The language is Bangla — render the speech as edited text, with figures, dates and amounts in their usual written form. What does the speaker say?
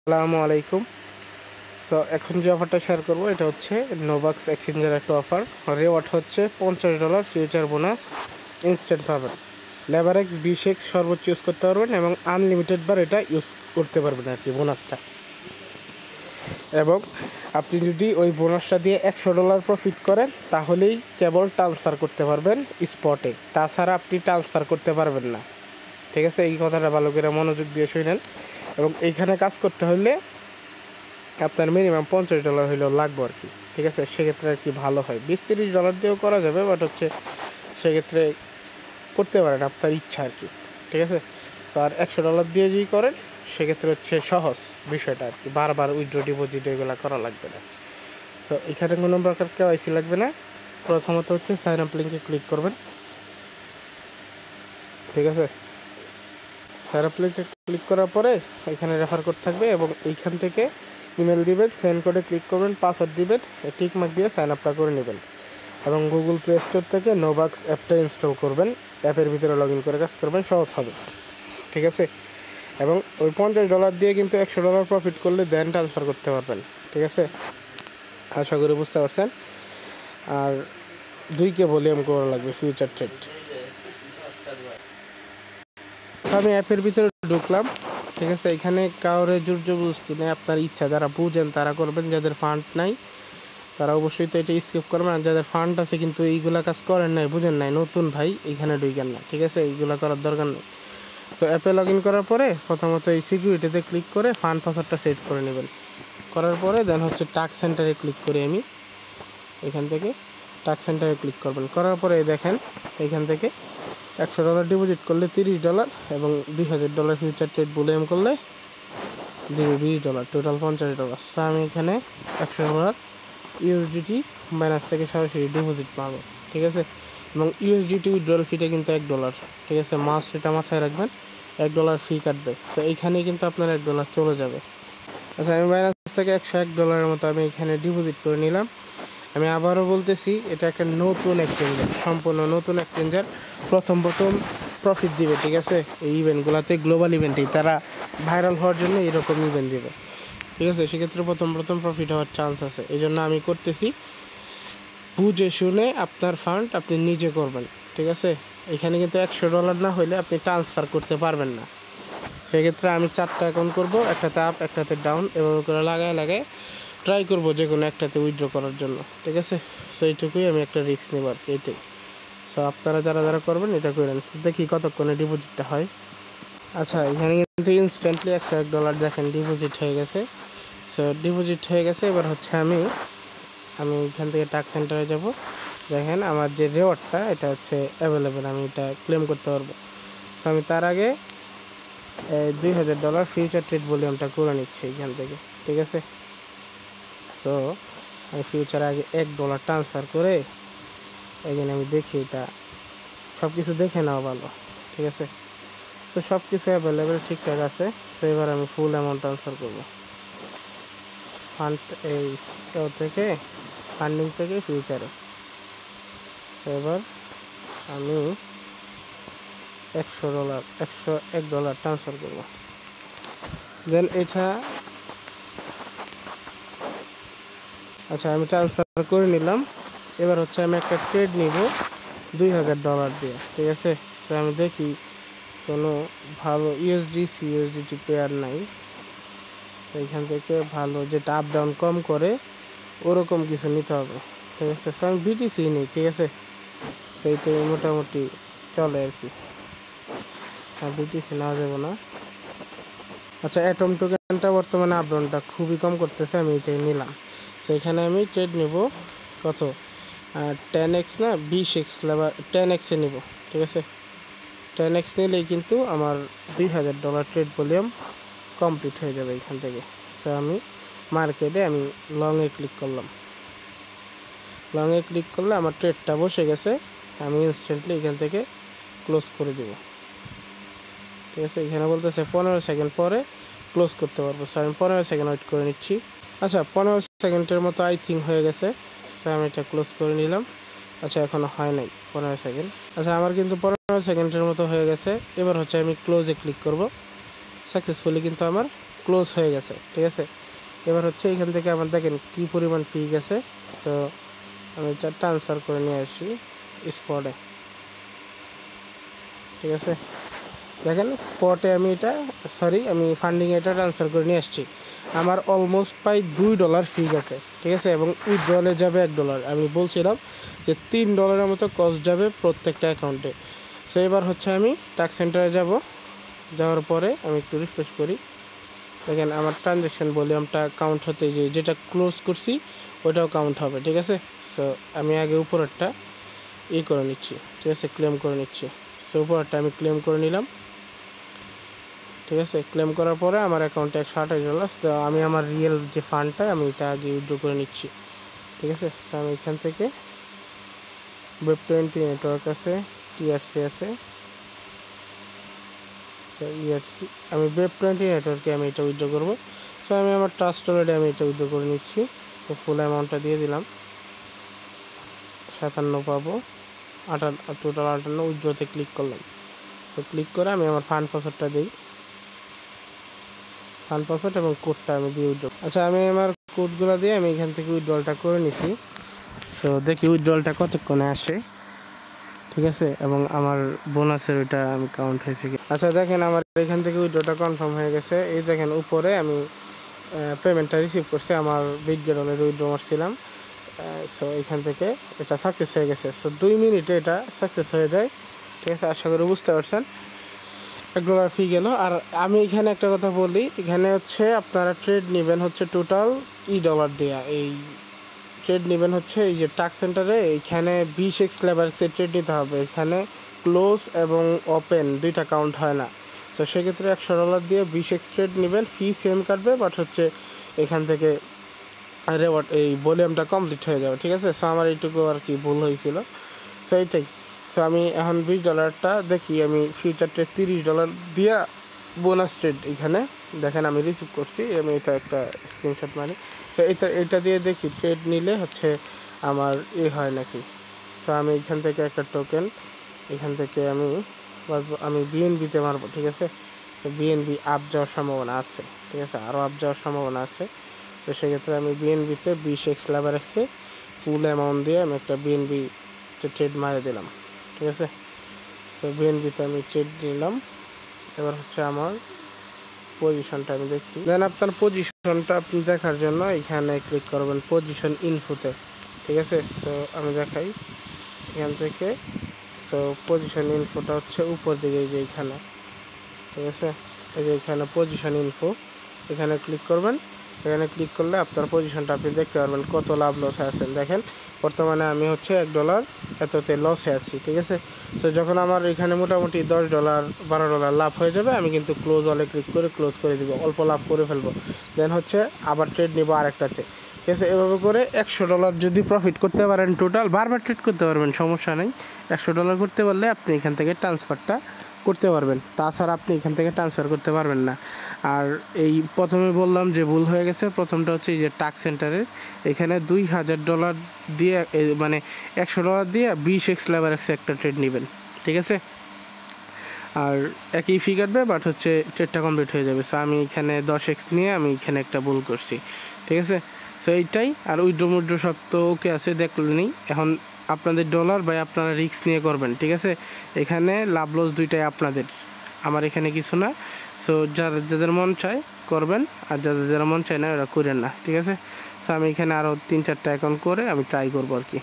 আসসালামু আলাইকুম। সো এখন যে অফারটা শেয়ার করবো এটা হচ্ছে নোবাক্স এক্সচেঞ্জের একটা অফার। রেওয়ার্ড হচ্ছে $50 ফিউচার বোনাস ইনস্ট্যান্ট পাবেন। লেভারেক্স বিশেক্স সর্বোচ্চ ইউজ করতে পারবেন এবং আনলিমিটেড বার এটা ইউজ করতে পারবেন আর কি বোনাসটা। এবং আপনি যদি ওই বোনাসটা দিয়ে $100 প্রফিট করেন তাহলেই কেবল ট্রান্সফার করতে পারবেন স্পটে, তাছাড়া আপনি ট্রান্সফার করতে পারবেন না। ঠিক আছে, এই কথাটা ভালো করে মনোযোগ দিয়ে শুনেন। এবং এইখানে কাজ করতে হলে আপনার মিনিমাম $50 হইলেও লাগবে আর কি। ঠিক আছে, সেক্ষেত্রে আর কি ভালো হয়। $20-30 দিয়েও করা যাবে, বাট হচ্ছে সেক্ষেত্রে করতে পারেন আপনার ইচ্ছা আর কি। ঠিক আছে, তো আর $100 দিয়ে যদি করেন সেক্ষেত্রে হচ্ছে সহজ বিষয়টা আর কি, বারবার উইথড্র ডিপোজিট এগুলো করা লাগবে না। তো এখানে কোনো প্রকার কেওয়াইসি লাগবে না। প্রথমত হচ্ছে সাইন আপ লিঙ্কে ক্লিক করবেন। ঠিক আছে, সাইন আপ লিঙ্কে ক্লিক করার পরে এখানে রেফার কোড থাকবে এবং এইখান থেকে ইমেল দিবেন, সেন্ড কোডে ক্লিক করবেন, পাসওয়ার্ড দিবেন, টিক মার্ক দিয়ে সাইন আপটা করে নেবেন এবং গুগল প্লে স্টোর থেকে নোবাক্স অ্যাপটা ইনস্টল করবেন। অ্যাপের ভিতরে লগ ইন করে কাজ করবেন, সহজ হবে। ঠিক আছে, এবং ওই $50 দিয়ে কিন্তু $100 প্রফিট করলে দেন ট্রান্সফার করতে পারবেন। ঠিক আছে, আশা করি বুঝতে পারছেন। আর 2K ভলিউম করা লাগবে ফিউচার ট্রেড। আমি অ্যাপের ভিতরে ঢুকলাম। ঠিক আছে, এখানে কাউরে জোর জবরদস্তি নেই, আপনার ইচ্ছা। যারা বুঝেন তারা করবেন, যাদের ফান্ড নাই তারা অবশ্যই তো এটা স্কিপ করবেন। আর যাদের ফান্ড আছে কিন্তু এইগুলা কাজ করেন নাই, বুঝেন নাই, নতুন ভাই এইখানে ঢুকেন না। ঠিক আছে, এইগুলা করার দরকার নেই। সো অ্যাপে লগ ইন করার পরে প্রথমত এই সিকিউরিটিতে ক্লিক করে ফান্ড পাসওয়ার্ডটা সেট করে নেবেন। করার পরে দেন হচ্ছে টাস্ক সেন্টারে ক্লিক করি আমি। এখান থেকে টাস্ক সেন্টারে ক্লিক করবেন। করার পরে দেখেন এখান থেকে $100 ডিপোজিট করলে $30 এবং $2000 ফিউচার ট্রেড ভলিউম করলে $20, টোটাল $50। সো আমি এখানে $100 ইউএসডিটি বাইনান্স থেকে সরাসরি ডিপোজিট পাবো। ঠিক আছে, এবং ইউএসডিটি উইথড্রল ফিটা কিন্তু $1। ঠিক আছে, মাস্ট এটা মাথায় রাখবেন, $1 ফি কাটবে। তো এইখানে কিন্তু আপনার $1 চলে যাবে। আচ্ছা, আমি বাইনান্স থেকে $101 মতো আমি এখানে ডিপোজিট করে নিলাম। আমি আবারও বলতেছি, এটা একটা নতুন এক্সচেঞ্জার, সম্পূর্ণ নতুন এক্সচেঞ্জার। প্রথম প্রফিট দিবে। ঠিক আছে, এই ইভেন্টগুলোতে গ্লোবাল ইভেন্টেই তারা ভাইরাল হওয়ার জন্য এরকম ইভেন্ট দিবে। ঠিক আছে, সেক্ষেত্রে প্রথম প্রফিট হওয়ার চান্স আছে। এই জন্য আমি করতেছি, বুঝে শুনে আপনার ফান্ড আপনি নিজে করবেন। ঠিক আছে, এখানে কিন্তু $100 না হলে আপনি ট্রান্সফার করতে পারবেন না। সেক্ষেত্রে আমি 4টা অ্যাকাউন্ট করবো, একটাতে আপ একটাতে ডাউন, এভাবে করে লাগায় ট্রাই করবো যে কোনো একটাতে উইথড্র করার জন্য। ঠিক আছে, সো এইটুকুই, আমি একটা রিস্ক নেব আর কি, এটাই। সো আপনারা যারা করবেন এটা করেন, দেখি কতক্ষণে ডিপোজিটটা হয়। আচ্ছা, এখানে কিন্তু ইনস্ট্যান্টলি $101 দেখেন ডিপোজিট হয়ে গেছে। সো ডিপোজিট হয়ে গেছে। এবার হচ্ছে আমি এখান থেকে টাস্ক সেন্টারে যাব। দেখেন আমার যে রেওয়ার্ডটা এটা হচ্ছে অ্যাভেলেবেল, আমি এটা ক্লেম করতে পারবো। সো আমি তার আগে $2000 ফিউচার ট্রেড ভলিউমটা করে নিচ্ছি এখান থেকে। ঠিক আছে, সো আমি ফিউচার আগে $1 ট্রান্সফার করে এখানে আমি দেখি, এটা সব কিছু দেখে নাও ভালো। ঠিক আছে, সো সব কিছু অ্যাভেলেবেল ঠিকঠাক আছে। সো এবার আমি ফুল অ্যামাউন্ট ট্রান্সফার করবো ফান্ড থেকে, ফান্ডিং থেকে ফিউচারে। সো এবার আমি $101 ট্রান্সফার করবো। দেন এটা, আচ্ছা আমি ট্রান্সফার করে নিলাম। এবার হচ্ছে আমি একটা ট্রেড নিব $2000 দিয়ে। ঠিক আছে, সো আমি দেখি কোনো ভালো ইউএসডিটি পেয়ার নাই। এইখান থেকে ভালো যেটা আপ ডাউন কম করে ওরকম কিছু নিতে হবে। ঠিক আছে, সো আমি বিটিসি নিই। ঠিক আছে, সেইটাই মোটামুটি চলে আর কি, বিটিসি নেওয়া যাবে না। আচ্ছা, অ্যাটম টোকেনটা বর্তমানে আপ ডাউনটা খুবই কম করতেছে, আমি এটাই নিলাম। সেখানে আমি ট্রেড নেব কত, 10x না 20x লেবার, 10x নিব। ঠিক আছে, 10x নিলেই কিন্তু আমার $2000 ট্রেড ভলিউম কমপ্লিট হয়ে যাবে এখান থেকে। সো আমি মার্কেটে লংয়ে ক্লিক করলাম। লংয়ে ক্লিক করলে আমার ট্রেডটা বসে গেছে, আমি ইনস্ট্যান্টলি এখান থেকে ক্লোজ করে দেব। ঠিক আছে, এখানে বলতেছে 15 সেকেন্ড পরে ক্লোজ করতে পারবো। সো আমি 15 সেকেন্ড ওয়েট করে নিচ্ছি। আচ্ছা, 15 সেকেন্ডের মতো আই থিঙ্ক হয়ে গেছে। সো আমি এটা ক্লোজ করে নিলাম। আচ্ছা, এখনও হয় নাই 15 সেকেন্ড। আচ্ছা, আমার কিন্তু 15 সেকেন্ডের মতো হয়ে গেছে। এবার হচ্ছে আমি ক্লোজে ক্লিক করব। সাকসেসফুলি কিন্তু আমার ক্লোজ হয়ে গেছে। ঠিক আছে, এবার হচ্ছে এখান থেকে আমার দেখেন কী পরিমাণ ফি গেছে। সো আমি এটা ট্রান্সফার করে নিয়ে আসি স্পটে। ঠিক আছে, দেখেন স্পটে আমি এটা আমি ফান্ডিংয়ে এটা ট্রান্সফার করে নিয়ে আসছি। আমার অলমোস্ট প্রায় $2 ফি গেছে। ঠিক আছে, এবং উইথড্রলে যাবে $1। আমি বলছিলাম যে $3 মতো কস্ট যাবে প্রত্যেকটা অ্যাকাউন্টে। সো এবার হচ্ছে আমি টাস্ক সেন্টারে যাব। যাওয়ার পরে আমি একটু রিফ্রেশ করি। দেখেন আমার ট্রানজ্যাকশন ভলিউমটা কাউন্ট হতে যেটা ক্লোজ করছি ওটাও কাউন্ট হবে। ঠিক আছে, সো আমি আগে উপরেরটা করে নিচ্ছি। ঠিক আছে, ক্লেম করে নিচ্ছি। সো উপরেরটা আমি ক্লেম করে নিলাম। ঠিক আছে, ক্লেম করার পরে আমার অ্যাকাউন্টে $128। তো আমি আমার রিয়েল যে ফান্ডটা আমি এটা আগে উইথড্র করে নিচ্ছি। ঠিক আছে, তো আমি এখান থেকে Web20 নেটওয়ার্ক আছে, টিআরসি আছে, ইআরসি, আমি Web20 নেটওয়ার্কে আমি এটা উইথড্র করবো। সো আমি আমার ট্রাস্ট ওয়ালেটে আমি এটা উইথড্র করে নিচ্ছি। সো ফুল অ্যামাউন্টটা দিয়ে দিলাম, 57 পাবো, টোটাল 58। উইথড্রতে ক্লিক করলাম। সো ক্লিক করে আমি আমার ফান্ড পাসওয়ার্ডটা দিই, ফান্ড পাসওয়ার্ড এবং কোডটা আমি দিয়ে উইথড্র। আচ্ছা, আমি আমার কোডগুলো দিয়ে আমি এখান থেকে উইথড্রলটা করে নিছি। সো দেখি উইথড্রলটা কতক্ষণে আসে। ঠিক আছে, এবং আমার বোনাসের ওইটা আমি কাউন্ট হয়েছে কি। আচ্ছা দেখেন আমার এখান থেকে উইথড্রটা কনফার্ম হয়ে গেছে। এই দেখেন উপরে আমি পেমেন্টটা রিসিভ করছি, আমার $20 উইথড্র মারছিলাম। সো এখান থেকে এটা সাকসেস হয়ে গেছে। সো 2 মিনিটে এটা সাকসেস হয়ে যায়। ঠিক আছে, আশা করি বুঝতে পারছেন। $1 ফি গেল। আর আমি এখানে একটা কথা বলি, এখানে হচ্ছে আপনারা ট্রেড নেবেন হচ্ছে টোটাল $20 দেওয়া। এই ট্রেড নেবেন হচ্ছে এই যে টাস্ক সেন্টারে এইখানে 20x লেভারেজের ট্রেড নিতে হবে। এখানে ক্লোজ এবং ওপেন দুইটা কাউন্ট হয় না। সো সেক্ষেত্রে $100 দিয়ে 20x ট্রেড নেবেন, ফি সেম কাটবে, বাট হচ্ছে এখান থেকে রেওয়ার্ড এই ভলিউমটা কমপ্লিট হয়ে যাবে। ঠিক আছে, সো আমার এইটুকু আর কি ভুল হয়েছিল। সো এইটাই। সো আমি এখন $20টা দেখি, আমি ফিউচার ট্রেড $30 দিয়ে বোনাস ট্রেড এখানে দেখেন আমি রিসিভ করছি। আমি এটা একটা স্ক্রিনশট মারি। তো এটা দিয়ে দেখি ট্রেড নিলে হচ্ছে আমার হয় নাকি। সো আমি এখান থেকে একটা টোকেন এখান থেকে আমি বিএনবিতে মারবো। ঠিক আছে, তো বিএনবি আপ যাওয়ার সম্ভাবনা আছে। ঠিক আছে, আরও আপ যাওয়ার সম্ভাবনা আছে। তো সেক্ষেত্রে আমি বিএনবিতে 20x লেভারেজে ফুল অ্যামাউন্ট দিয়ে আমি একটা বিএনবিতে ট্রেড মারে দিলাম। ঠিক আছে, সো বিএনবিতে আমি ট্রেড নিলাম। এবার হচ্ছে আমার পজিশনটা আমি দেখি। দেন আপনার পজিশনটা আপনি দেখার জন্য এখানে ক্লিক করবেন পজিশন ইনফোতে। ঠিক আছে, সো আমি দেখাই এখান থেকে। সো পজিশন ইনফোটা হচ্ছে উপর দিকে এই যে এখানে। ঠিক আছে, এই যে এখানে পজিশন ইনফো, এখানে ক্লিক করবেন। এখানে ক্লিক করলে আপনার পজিশনটা আপনি দেখতে পারবেন কত লাভ লসে আছেন। দেখেন বর্তমানে আমি হচ্ছে $1 এততে লসে আছি। ঠিক আছে, সো যখন আমার এখানে মোটামুটি $10 $12 লাভ হয়ে যাবে, আমি কিন্তু ক্লোজ অলে ক্লিক করে ক্লোজ করে দিব, অল্প লাভ করে ফেলবো। দেন হচ্ছে আবার ট্রেড নিব আরেকটাতে। ঠিক আছে, এভাবে করে $100 যদি প্রফিট করতে পারেন টোটাল, বারবার ট্রেড করতে পারবেন, সমস্যা নেই। $100 করতে পারলে আপনি এখান থেকে ট্রান্সফারটা করতে পারবেন, তাছাড়া আপনি এখান থেকে ট্রান্সফার করতে পারবেন না। আর এই প্রথমে বললাম যে ভুল হয়ে গেছে, প্রথমটা হচ্ছে এই যে টাস্ক সেন্টারের এখানে $2000 দিয়ে মানে $100 দিয়ে 20x লেভারেজে একটা ট্রেড নেবেন। ঠিক আছে, আর একই ফি কাটবে, বাট হচ্ছে ট্রেডটা কমপ্লিট হয়ে যাবে। সো আমি এখানে 10x নিয়ে আমি এখানে একটা ভুল করছি। ঠিক আছে, সো এইটাই। আর উইথড্র সব তো ওকে আছে, দেখলেনি। এখন আপনাদের ডলার বা আপনারা রিস্ক নিয়ে করবেন। ঠিক আছে, এখানে লাভ লস দুইটাই আপনাদের, আমার এখানে কিছু না। সো যাদের মন চায় করবেন, আর যারা মন চায় না ওরা করেন না। ঠিক আছে, সো আমি এখানে আরও 3-4টা অ্যাকাউন্ট করে আমি ট্রাই করবো আর কি।